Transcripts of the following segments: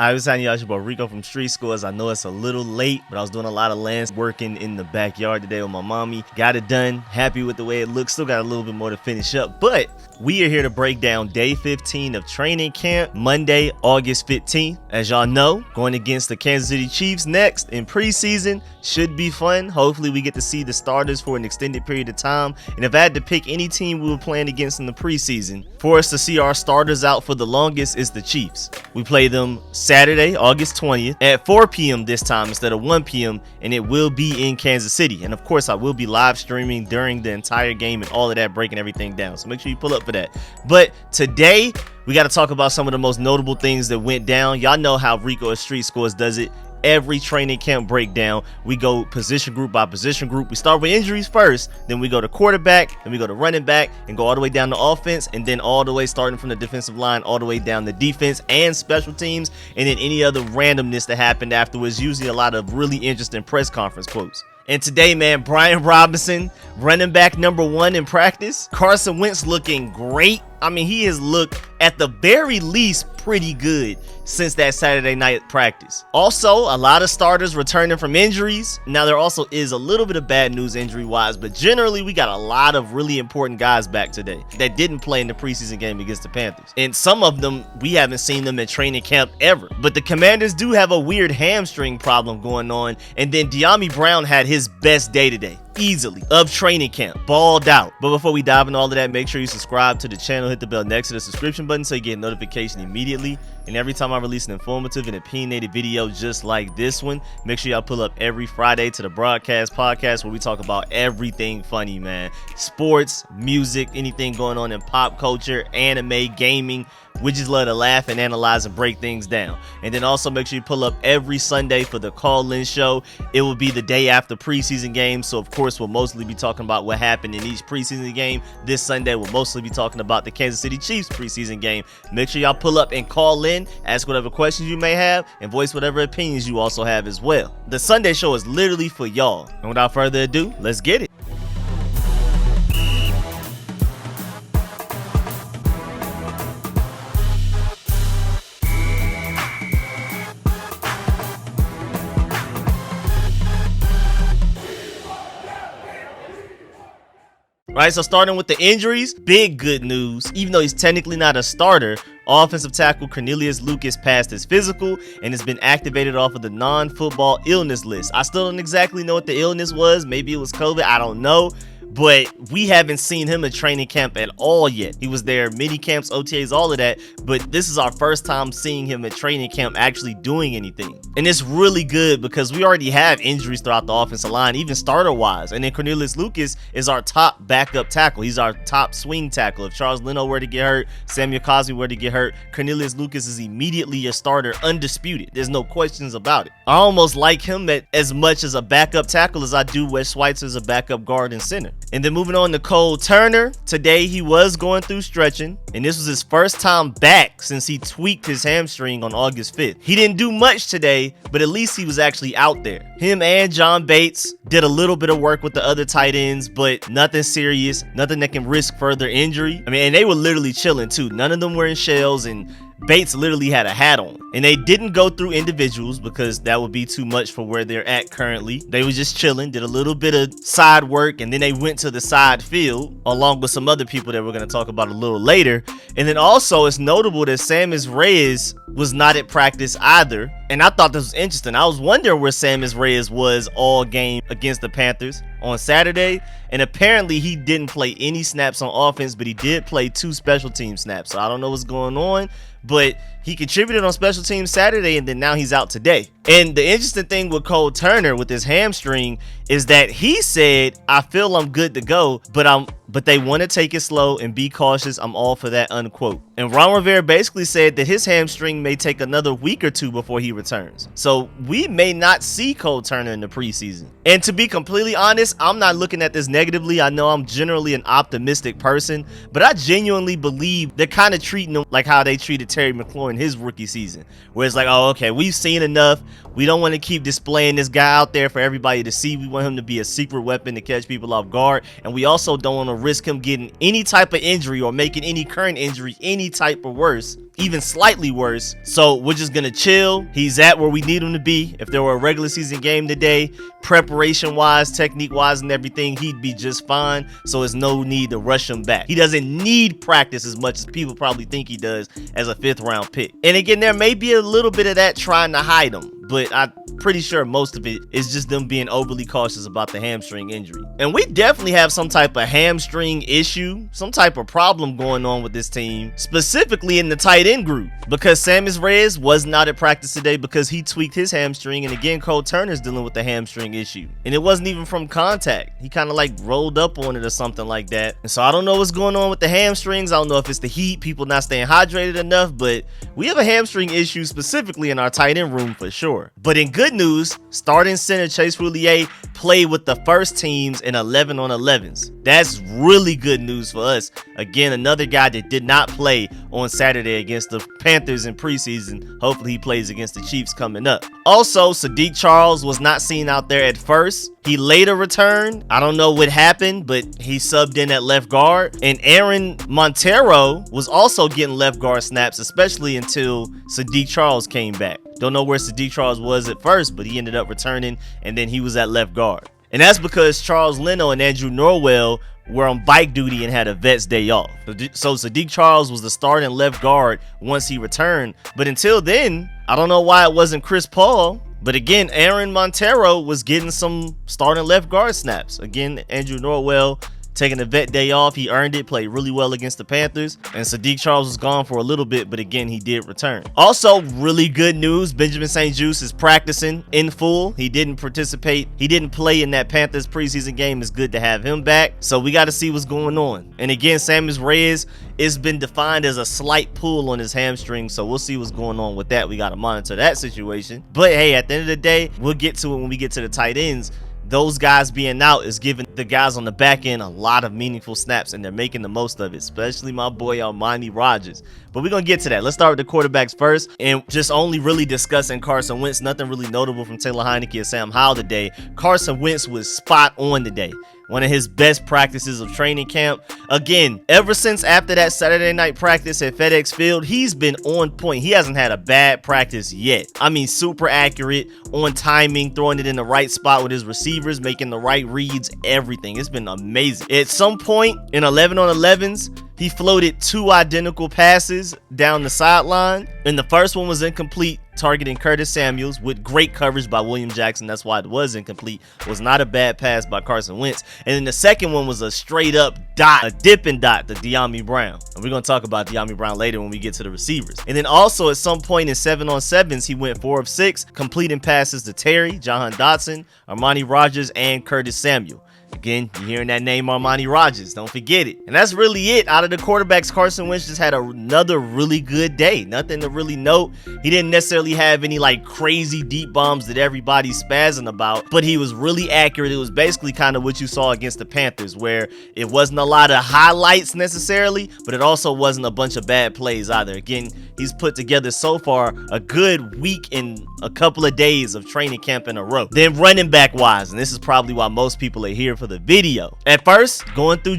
I was telling y'all about Rico from Street Scores. I know it's a little late, but I was doing a lot of lands working in the backyard today with my mommy. Got it done. Happy with the way it looks. Still got a little bit more to finish up, but we are here to break down day 15 of training camp, Monday, August 15th. As y'all know, going against the Kansas City Chiefs next in preseason. Should be fun. Hopefully we get to see the starters for an extended period of time. And if I had to pick any team we were playing against in the preseason, for us to see our starters out for the longest is the Chiefs. We play them Saturday, August 20th at 4 p.m. this time instead of 1 p.m. and it will be in Kansas City. And of course, I will be live streaming during the entire game and all of that, breaking everything down. So make sure you pull up for that. But today, we got to talk about some of the most notable things that went down. Y'all know how Rico at Street Scores does it. Every training camp breakdown, we go position group by position group. We start with injuries first, then we go to quarterback, then we go to running back, and go all the way down to offense, and then all the way starting from the defensive line all the way down to defense and special teams, and then any other randomness that happened afterwards. Usually a lot of really interesting press conference quotes. And today, man, Brian Robinson, running back #1 in practice. Carson Wentz looking great. I mean, he has looked at the very least pretty good since that Saturday night practice. Also, a lot of starters returning from injuries. Now, there also is a little bit of bad news injury-wise, but generally, we got a lot of really important guys back today that didn't play in the preseason game against the Panthers. And some of them, we haven't seen them in training camp ever. But the Commanders do have a weird hamstring problem going on. And then Dyami Brown had his best day today, easily, of training camp, balled out. But before we dive into all of that, make sure you subscribe to the channel, hit the bell next to the subscription button so you get a notification immediately. And every time I release an informative and opinionated video just like this one, make sure y'all pull up every Friday to the Broadcast Podcast where we talk about everything funny, man. Sports, music, anything going on in pop culture, anime, gaming. We just love to laugh and analyze and break things down. And then also make sure you pull up every Sunday for the call-in show. It will be the day after preseason games. So, of course, we'll mostly be talking about what happened in each preseason game. This Sunday, we'll mostly be talking about the Kansas City Chiefs preseason game. Make sure y'all pull up and call in, ask whatever questions you may have, and voice whatever opinions you also have as well. The Sunday show is literally for y'all. And without further ado, let's get it. Right, so starting with the injuries, big good news. Even though he's technically not a starter, offensive tackle Cornelius Lucas passed his physical and has been activated off of the non-football illness list. I still don't exactly know what the illness was. Maybe it was COVID. I don't know. But we haven't seen him at training camp at all yet. He was there, mini camps, OTAs, all of that. But this is our first time seeing him at training camp actually doing anything. And it's really good because we already have injuries throughout the offensive line, even starter-wise. And then Cornelius Lucas is our top backup tackle. He's our top swing tackle. If Charles Leno were to get hurt, Samuel Cosby were to get hurt, Cornelius Lucas is immediately a starter, undisputed. There's no questions about it. I almost like him at as much as a backup tackle as I do Wes Schweitzer as a backup guard and center. And then moving on to Cole Turner. Today he was going through stretching, and this was his first time back since he tweaked his hamstring on August 5th. He didn't do much today, but at least he was actually out there. Him and John Bates did a little bit of work with the other tight ends, but nothing serious, nothing that can risk further injury. I mean, and they were literally chilling too. None of them were in shells, and Bates literally had a hat on. And they didn't go through individuals because that would be too much for where they're at currently. They were just chilling, did a little bit of side work, and then they went to the side field along with some other people that we're going to talk about a little later. And then also it's notable that Sammis Reyes was not at practice either. And I thought this was interesting. I was wondering where Sammis Reyes was all game against the Panthers on Saturday. And apparently he didn't play any snaps on offense, but he did play 2 special team snaps. So I don't know what's going on, but he contributed on special teams Saturday, and then now he's out today. And the interesting thing with Cole Turner with his hamstring is that he said, I feel I'm good to go, but they want to take it slow and be cautious. I'm all for that, unquote. And Ron Rivera basically said that his hamstring may take another week or 2 before he returns. So we may not see Cole Turner in the preseason. And to be completely honest, I'm not looking at this negatively. I know I'm generally an optimistic person, but I genuinely believe they're kind of treating him like how they treated Terry McLaurin his rookie season, where it's like, oh, okay, we've seen enough. We don't want to keep displaying this guy out there for everybody to see. We want him to be a secret weapon to catch people off guard. And we also don't want to risk him getting any type of injury or making any current injury any type of worse even slightly worse. So we're just gonna chill. He's at where we need him to be. If there were a regular season game today, preparation wise, technique wise, and everything, he'd be just fine. So there's no need to rush him back. He doesn't need practice as much as people probably think he does as a 5th round pick. And again, there may be a little bit of that trying to hide him, but I'm pretty sure most of it is just them being overly cautious about the hamstring injury. And we definitely have some type of hamstring issue, some type of problem going on with this team, specifically in the tight end group, because Sammis Reyes was not at practice today because he tweaked his hamstring, and again, Cole Turner's dealing with the hamstring issue, and it wasn't even from contact. He kind of like rolled up on it or something like that. And so I don't know what's going on with the hamstrings. I don't know if it's the heat, people not staying hydrated enough, but we have a hamstring issue specifically in our tight end room for sure. But in good news, starting center Chase Roullier played with the first teams in 11 on 11s. That's really good news for us. Again, another guy that did not play on Saturday against the Panthers in preseason. Hopefully he plays against the Chiefs coming up. Also, Sadiq Charles was not seen out there at first. He later returned. I don't know what happened, but he subbed in at left guard. And Aaron Montero was also getting left guard snaps, especially until Sadiq Charles came back. Don't know where Sadiq Charles was at first, but he ended up returning, and then he was at left guard. And that's because Charles Leno and Andrew Norwell were on bike duty and had a vet's day off. So Sadiq Charles was the starting left guard once he returned. But until then, I don't know why it wasn't Chris Paul. But again, Aaron Montero was getting some starting left guard snaps. Again, Andrew Norwell taking the vet day off. He earned it, played really well against the Panthers. And Sadiq Charles was gone for a little bit, but again, he did return. Also, really good news, Benjamin St-Juste is practicing in full. He didn't participate. He didn't play in that Panthers preseason game. It's good to have him back. So we got to see what's going on. And again, Sammis Reyes, it's been defined as a slight pull on his hamstring, so we'll see what's going on with that. We got to monitor that situation. But hey, at the end of the day, we'll get to it when we get to the tight ends. Those guys being out is giving the guys on the back end a lot of meaningful snaps, and they're making the most of it, especially my boy Armani Rogers. But we're going to get to that. Let's start with the quarterbacks first, and just only really discussing Carson Wentz. Nothing really notable from Taylor Heinicke or Sam Howell today. Carson Wentz was spot on today. One of his best practices of training camp. Again, ever since after that Saturday night practice at FedEx Field, he's been on point. He hasn't had a bad practice yet. I mean, super accurate, on timing, throwing it in the right spot with his receivers, making the right reads, everything. It's been amazing. At some point in 11 on 11s, he floated 2 identical passes down the sideline, and the first one was incomplete, targeting Curtis Samuels with great coverage by William Jackson. That's why it was incomplete. It was not a bad pass by Carson Wentz. And then the second one was a straight up dot, a dipping dot to Dyami Brown. And we're going to talk about Dyami Brown later when we get to the receivers. And then also at some point in 7 on 7s, he went 4 of 6, completing passes to Terry, Jahan Dotson, Armani Rogers, and Curtis Samuel. Again, you're hearing that name, Armani Rogers. Don't forget it. And that's really it. Out of the quarterbacks, Carson Wentz just had another really good day. Nothing to really note. He didn't necessarily have any like crazy deep bombs that everybody's spazzing about, but he was really accurate. It was basically kind of what you saw against the Panthers, where it wasn't a lot of highlights necessarily, but it also wasn't a bunch of bad plays either. Again, he's put together so far a good week and a couple of days of training camp in a row. Then running back wise, and this is probably why most people are here for the video. At first, going through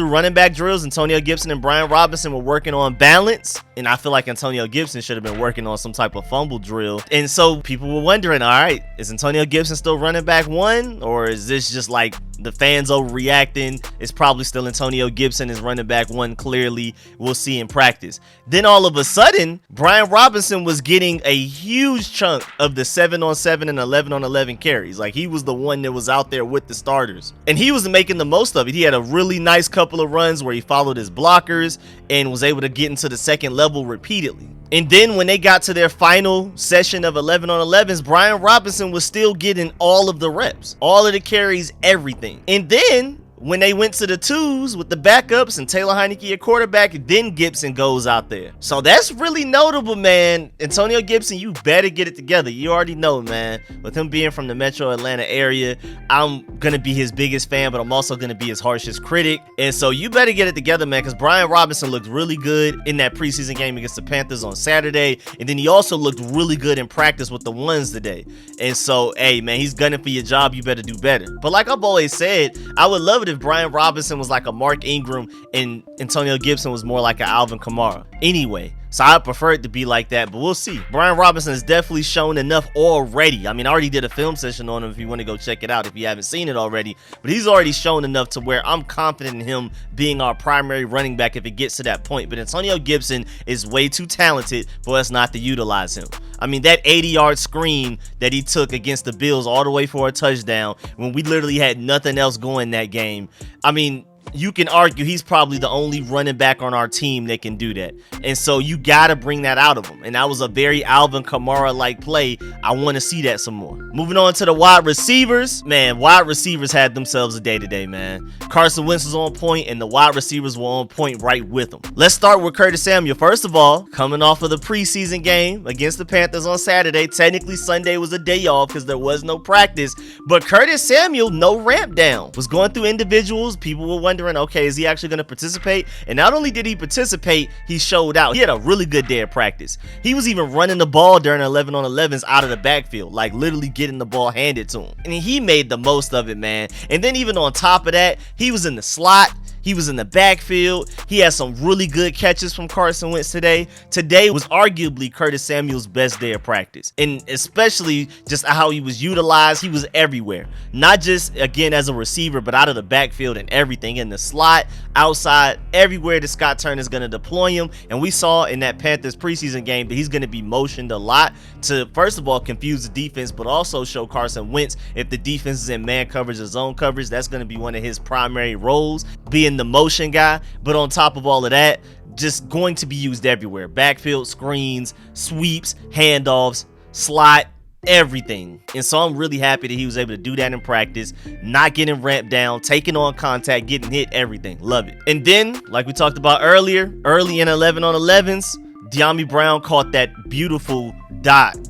running back drills, Antonio Gibson and Brian Robinson were working on balance, and I feel like Antonio Gibson should have been working on some type of fumble drill. And so people were wondering, all right, is Antonio Gibson still running back 1, or is this just like the fans overreacting? It's probably still Antonio Gibson is running back 1, clearly. We'll see in practice. Then all of a sudden, Brian Robinson was getting a huge chunk of the 7 on 7 and 11 on 11 carries. Like, he was the one that was out there with the starters, and he was making the most of it. He had a really nice couple of runs where he followed his blockers and was able to get into the second level repeatedly. And then when they got to their final session of 11 on 11s, Brian Robinson was still getting all of the reps, all of the carries, everything. And then when they went to the 2s with the backups and Taylor Heinicke at quarterback, then Gibson goes out there. So that's really notable, man. Antonio Gibson, you better get it together. You already know, man. With him being from the metro Atlanta area, I'm going to be his biggest fan, but I'm also going to be his harshest critic. And so you better get it together, man, because Brian Robinson looked really good in that preseason game against the Panthers on Saturday. And then he also looked really good in practice with the 1s today. And so, hey, man, he's gunning for your job. You better do better. But like I've always said, I would love it if Brian Robinson was like a Mark Ingram and Antonio Gibson was more like an Alvin Kamara. Anyway, So I prefer it to be like that, but we'll see. Brian Robinson has definitely shown enough already. I mean, I already did a film session on him if you want to go check it out if you haven't seen it already, but he's already shown enough to where I'm confident in him being our primary running back if it gets to that point. But Antonio Gibson is way too talented for us not to utilize him. I mean, that 80-yard screen that he took against the Bills all the way for a touchdown when we literally had nothing else going that game. I mean, you can argue he's probably the only running back on our team that can do that. And so you got to bring that out of him. And that was a very Alvin Kamara-like play. I want to see that some more. Moving on to the wide receivers. Man, wide receivers had themselves a day today, man. Carson Wentz was on point, and the wide receivers were on point right with him. Let's start with Curtis Samuel. First of all, coming off of the preseason game against the Panthers on Saturday. Technically, Sunday was a day off because there was no practice. But Curtis Samuel, no ramp down. Was going through individuals. People were wondering, okay, is he actually going to participate? And not only did he participate, he showed out. He had a really good day of practice. He was even running the ball during 11-on-11s out of the backfield, like literally getting the ball handed to him. And he made the most of it, man. And then even on top of that, he was in the slot. He was in the backfield. He had some really good catches from Carson Wentz today. Today was arguably Curtis Samuel's best day of practice. And especially just how he was utilized. He was everywhere. Not just, again, as a receiver, but out of the backfield and everything. In the slot, outside, everywhere that Scott Turner is going to deploy him. And we saw in that Panthers preseason game that he's going to be motioned a lot to, first of all, confuse the defense, but also show Carson Wentz if the defense is in man coverage or zone coverage. That's going to be one of his primary roles, being the motion guy. But on top of all of that, just going to be used everywhere. Backfield, screens, sweeps, handoffs, slot, everything. And so I'm really happy that he was able to do that in practice, not getting ramped down, taking on contact, getting hit, everything. Love it. And then, like we talked about earlier, early in 11-on-11s, Dyami Brown caught that beautiful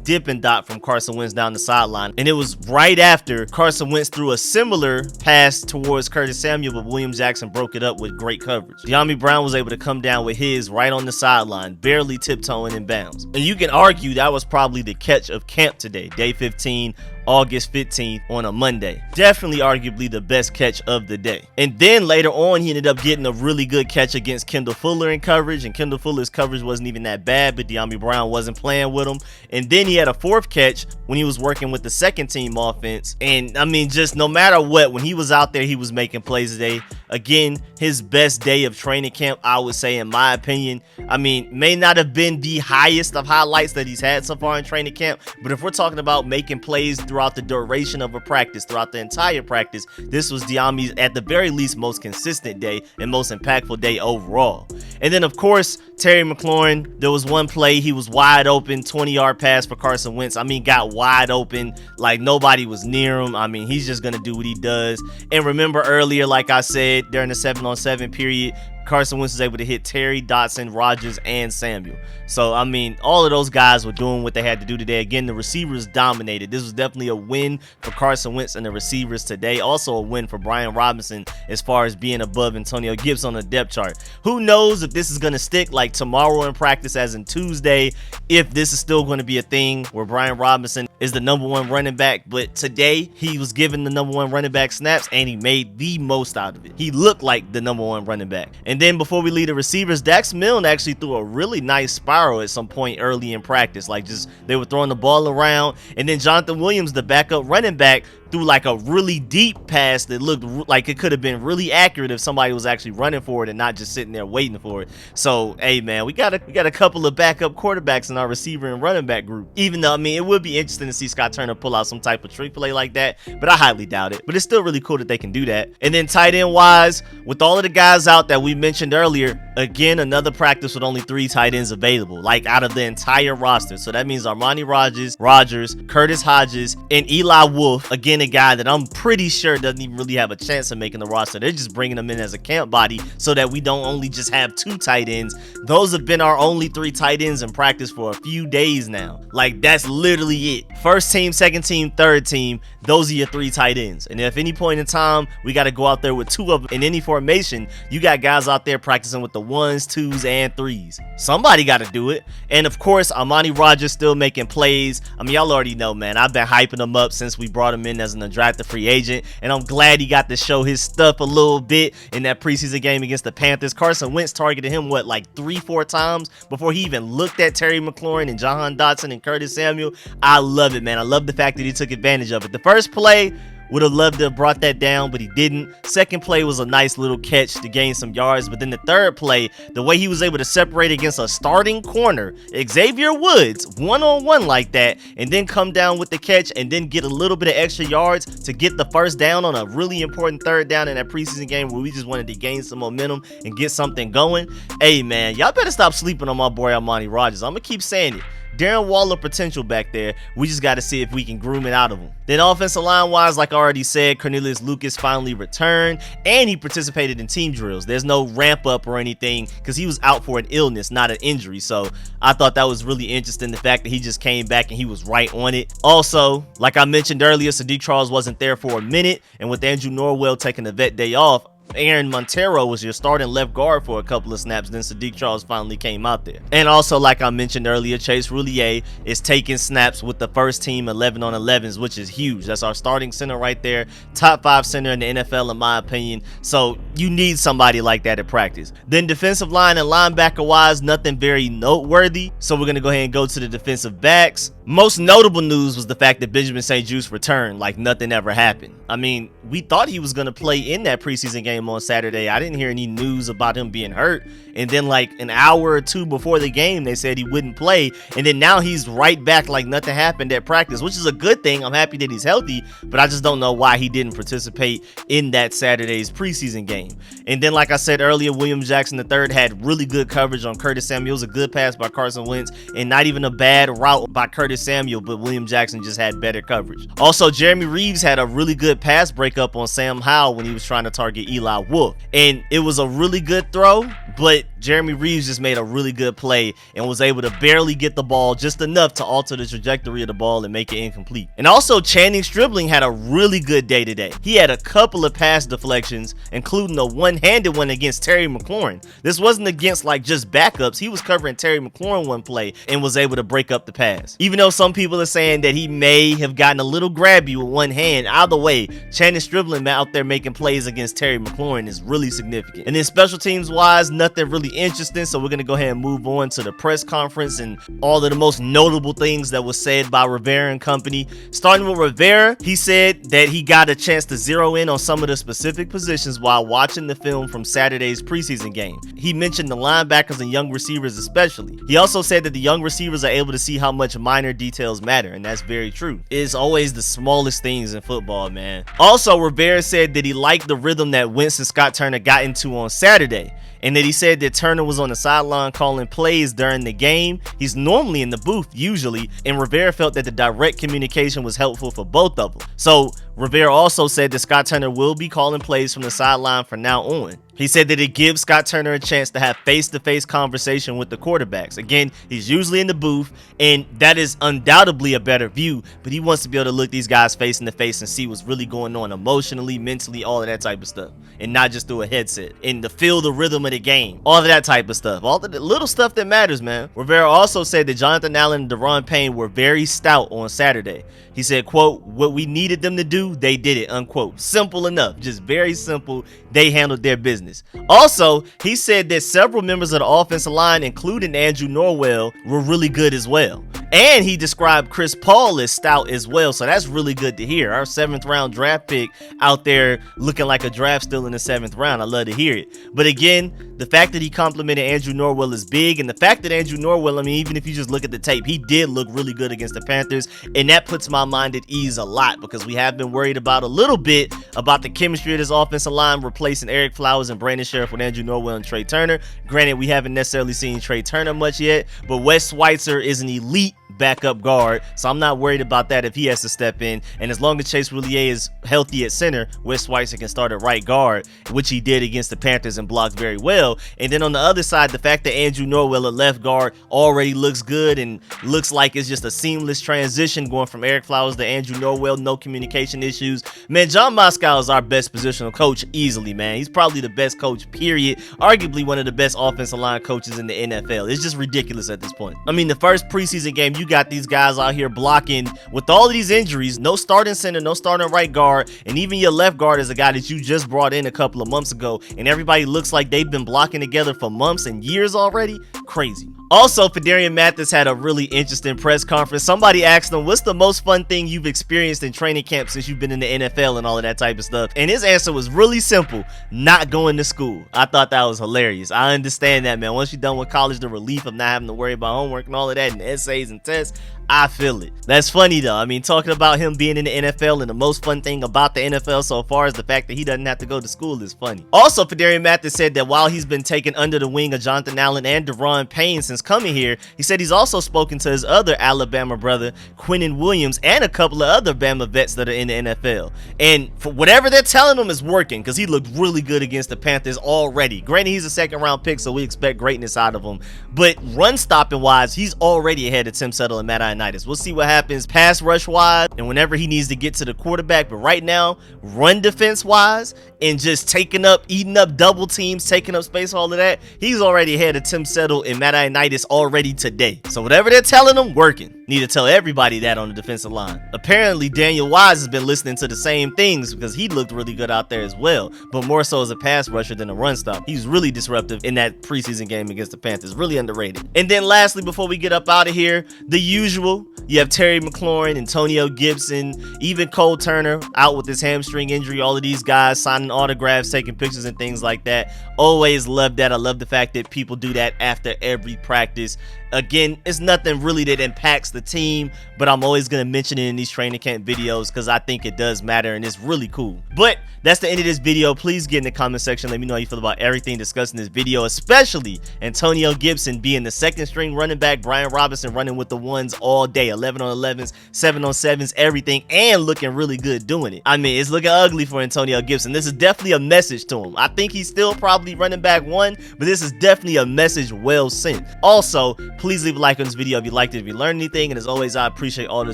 dipping dot from Carson Wentz down the sideline. And it was right after Carson Wentz threw a similar pass towards Curtis Samuel, but William Jackson broke it up with great coverage. Dyami Brown was able to come down with his right on the sideline, barely tiptoeing in bounds. And you can argue that was probably the catch of camp today, day 15, August 15th on a Monday. Definitely arguably the best catch of the day. And then later on, he ended up getting a really good catch against Kendall Fuller in coverage, and Kendall Fuller's coverage wasn't even that bad, but Dyami Brown wasn't playing with him. And then he had a fourth catch when he was working with the second team offense. And I mean, just no matter what, when he was out there, he was making plays today. Again, his best day of training camp, I would say, in my opinion. I mean, may not have been the highest of highlights that he's had so far in training camp, but if we're talking about making plays throughout the duration of a practice, throughout the entire practice, this was Dyami's, at the very least, most consistent day and most impactful day overall. And then, of course, Terry McLaurin, there was one play, he was wide open, 20-yard pass for Carson Wentz. I mean, got wide open, like nobody was near him. I mean, he's just going to do what he does. And remember earlier, like I said, during the 7-on-7 period, Carson Wentz was able to hit Terry, Dotson, Rogers, and Samuel. So, I mean, all of those guys were doing what they had to do today. Again, the receivers dominated. This was definitely a win for Carson Wentz and the receivers today. Also a win for Brian Robinson as far as being above Antonio Gibson on the depth chart. Who knows if this is going to stick like tomorrow in practice as in Tuesday, if this is still going to be a thing where Brian Robinson is the #1 running back. But today, he was given the #1 running back snaps, and he made the most out of it. He looked like the #1 running back. And then before we leave the receivers, Dax Milne actually threw a really nice spiral at some point early in practice. Like, just they were throwing the ball around, and then Jonathan Williams, the backup running back, threw like a really deep pass that looked like it could have been really accurate if somebody was actually running for it and not just sitting there waiting for it. So, hey man, we got a couple of backup quarterbacks in our receiver and running back group. Even though, I mean, it would be interesting to see Scott Turner pull out some type of trick play like that, but I highly doubt it. But it's still really cool that they can do that. And then tight end wise, with all of the guys out that we mentioned earlier, again, another practice with only 3 tight ends available, like out of the entire roster. So that means Armani Rogers, Curtis Hodges, and Eli Wolf. Again, a guy that I'm pretty sure doesn't even really have a chance of making the roster. They're just bringing him in as a camp body so that we don't only just have 2 tight ends. Those have been our only 3 tight ends in practice for a few days now. Like, that's literally it. First team, second team, third team, those are your 3 tight ends. And if any point in time we got to go out there with 2 of them in any formation, you got guys out there practicing with the 1s, 2s, and 3s. Somebody got to do it. And of course, Armani Rogers still making plays. I mean, y'all already know, man. I've been hyping him up since we brought him in as as an undrafted free agent, and I'm glad he got to show his stuff a little bit in that preseason game against the Panthers. Carson Wentz targeted him, what, like 3-4 times before he even looked at Terry McLaurin and Jahan Dotson and Curtis Samuel. I love it, man. I love the fact that he took advantage of it. The first play, would have loved to have brought that down, but he didn't. Second play was a nice little catch to gain some yards, but then the third play, the way he was able to separate against a starting corner, Xavier Woods, one-on-one like that, and then come down with the catch and then get a little bit of extra yards to get the first down on a really important third down in that preseason game where we just wanted to gain some momentum and get something going. Hey, man, y'all better stop sleeping on my boy Armani Rogers. I'm going to keep saying it. Darren Waller potential back there. We just got to see if we can groom it out of him. Then offensive line wise, like I already said, Cornelius Lucas finally returned and he participated in team drills. There's no ramp up or anything because he was out for an illness, not an injury. So I thought that was really interesting, the fact that he just came back and he was right on it. Also, like I mentioned earlier, Sadiq Charles wasn't there for a minute, and with Andrew Norwell taking the vet day off, Aaron Montero was your starting left guard for a couple of snaps. Then Sadiq Charles finally came out there. And also, like I mentioned earlier, Chase Roullier is taking snaps with the first team 11-on-11s, which is huge. That's our starting center right there. Top 5 center in the NFL, in my opinion. So you need somebody like that at practice. Then defensive line and linebacker wise, nothing very noteworthy. So we're going to go ahead and go to the defensive backs. Most notable news was the fact that Benjamin St-Juste returned like nothing ever happened. I mean, we thought he was going to play in that preseason game on Saturday. I didn't hear any news about him being hurt. And then like an hour or two before the game, they said he wouldn't play. And then now he's right back like nothing happened at practice, which is a good thing. I'm happy that he's healthy, but I just don't know why he didn't participate in that Saturday's preseason game. And then, like I said earlier, William Jackson III had really good coverage on Curtis Samuel. It was a good pass by Carson Wentz and not even a bad route by Curtis Samuel, but William Jackson just had better coverage. Also, Jeremy Reeves had a really good pass breakup on Sam Howell when he was trying to target Eli Wolf. And it was a really good throw, but Jeremy Reeves just made a really good play and was able to barely get the ball just enough to alter the trajectory of the ball and make it incomplete. And also, Channing Stribling had a really good day today. He had a couple of pass deflections, including a one-handed one against Terry McLaurin. This wasn't against like just backups. He was covering Terry McLaurin one play and was able to break up the pass. Even though some people are saying that he may have gotten a little grabby with one hand, either way, Channing Stribling out there making plays against Terry McLaurin is really significant. And then special teams wise, nothing really interesting, so we're going to go ahead and move on to the press conference and all of the most notable things that was said by Rivera and company. Starting with Rivera, he said that he got a chance to zero in on some of the specific positions while watching the film from Saturday's preseason game. He mentioned the linebackers and young receivers especially. He also said that the young receivers are able to see how much minor details matter, and that's very true. It's always the smallest things in football, man. Also, Rivera said that he liked the rhythm that Wentz and Scott Turner got into on Saturday, and that he said that Turner was on the sideline calling plays during the game. He's normally in the booth usually, and Rivera felt that the direct communication was helpful for both of them. So Rivera also said that Scott Turner will be calling plays from the sideline from now on. He said that it gives Scott Turner a chance to have face-to-face conversation with the quarterbacks. Again, he's usually in the booth, and that is undoubtedly a better view, but he wants to be able to look these guys face in the face and see what's really going on emotionally, mentally, all of that type of stuff, and not just through a headset, and to feel the rhythm of the game, all of that type of stuff, all of the little stuff that matters, man. Rivera also said that Jonathan Allen and Daron Payne were very stout on Saturday. He said, quote, "What we needed them to do, they did it," unquote. Simple enough, just very simple. They handled their business. Also, he said that several members of the offensive line, including Andrew Norwell, were really good as well. And he described Chris Paul as stout as well, so that's really good to hear. Our 7th round draft pick out there looking like a draft still in the 7th round. I love to hear it. But again, the fact that he complimented Andrew Norwell is big, and the fact that Andrew Norwell, I mean, even if you just look at the tape, he did look really good against the Panthers, and that puts my mind at ease a lot, because we have been worried about a little bit about the chemistry of this offensive line, replacing Eric Flowers and Brandon Sheriff with Andrew Norwell and Trey Turner. Granted, we haven't necessarily seen Trey Turner much yet, but Wes Schweitzer is an elite backup guard, so I'm not worried about that if he has to step in. And as long as Chase Roullier is healthy at center, Wes Schweitzer can start at right guard, which he did against the Panthers and blocked very well. And then on the other side, the fact that Andrew Norwell at left guard already looks good and looks like it's just a seamless transition going from Eric Flowers to Andrew Norwell, no communication issues. Man, John Moscow is our best positional coach easily, man. He's probably the best coach, period. Arguably one of the best offensive line coaches in the NFL. It's just ridiculous at this point. I mean, the first preseason game, you you got these guys out here blocking with all of these injuries, no starting center, no starting right guard, and even your left guard is a guy that you just brought in a couple of months ago, and everybody looks like they've been blocking together for months and years already. Crazy. Also, Phidarian Mathis had a really interesting press conference. Somebody asked him, what's the most fun thing you've experienced in training camp since you've been in the NFL and all of that type of stuff? And his answer was really simple: not going to school. I thought that was hilarious. I understand that, man. Once you're done with college, the relief of not having to worry about homework and all of that and essays and tests, I feel it. That's funny though. I mean, talking about him being in the NFL, and the most fun thing about the NFL so far is the fact that he doesn't have to go to school is funny. Also, Phidarian Mathis said that while he's been taken under the wing of Jonathan Allen and Deron Payne since coming here, he said he's also spoken to his other Alabama brother, Quinnen Williams, and a couple of other Bama vets that are in the NFL. And for whatever they're telling him is working, because he looked really good against the Panthers already. Granted, he's a second-round pick, so we expect greatness out of him. But run-stopping wise, he's already ahead of Tim Settle and Matt Ioannidis. We'll see what happens pass rush wise and whenever he needs to get to the quarterback. But right now, run defense wise and just eating up double teams, taking up space, all of that, he's already ahead of Tim Settle and Matt Ioannidis already today. So whatever they're telling him, working. Need to tell everybody that on the defensive line. Apparently, Daniel Wise has been listening to the same things because he looked really good out there as well, but more so as a pass rusher than a run stop. He's really disruptive in that preseason game against the Panthers. Really underrated. And then lastly, before we get up out of here, the usual. You have Terry McLaurin, Antonio Gibson, even Cole Turner out with his hamstring injury. All of these guys signing autographs, taking pictures and things like that. Always love that. I love the fact that people do that after every practice. Again, it's nothing really that impacts the team, but I'm always going to mention it in these training camp videos because I think it does matter and it's really cool. But that's the end of this video. Please get in the comment section. Let me know how you feel about everything discussed in this video, especially Antonio Gibson being the second string running back, Brian Robinson running with the ones all day, 11 on 11s, 7 on 7s, everything, and looking really good doing it. I mean, it's looking ugly for Antonio Gibson. This is definitely a message to him. I think he's still probably running back one, but this is definitely a message well sent. Also, please leave a like on this video if you liked it, if you learned anything, and as always, I appreciate all the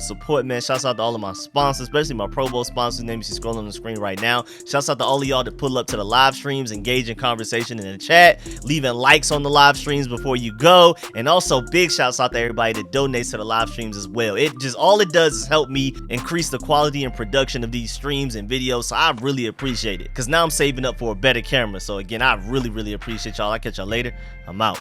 support, man. Shouts out to all of my sponsors, especially my Pro Bowl sponsors, name you see scrolling on the screen right now. Shouts out to all of y'all that pull up to the live streams, engage in conversation in the chat, leaving likes on the live streams before you go, and also big shouts out to everybody that donates to the live streams as well. All it does is help me increase the quality and production of these streams and videos, so I really appreciate it, because now I'm saving up for a better camera. So again, I really appreciate y'all. I'll catch y'all later. I'm out.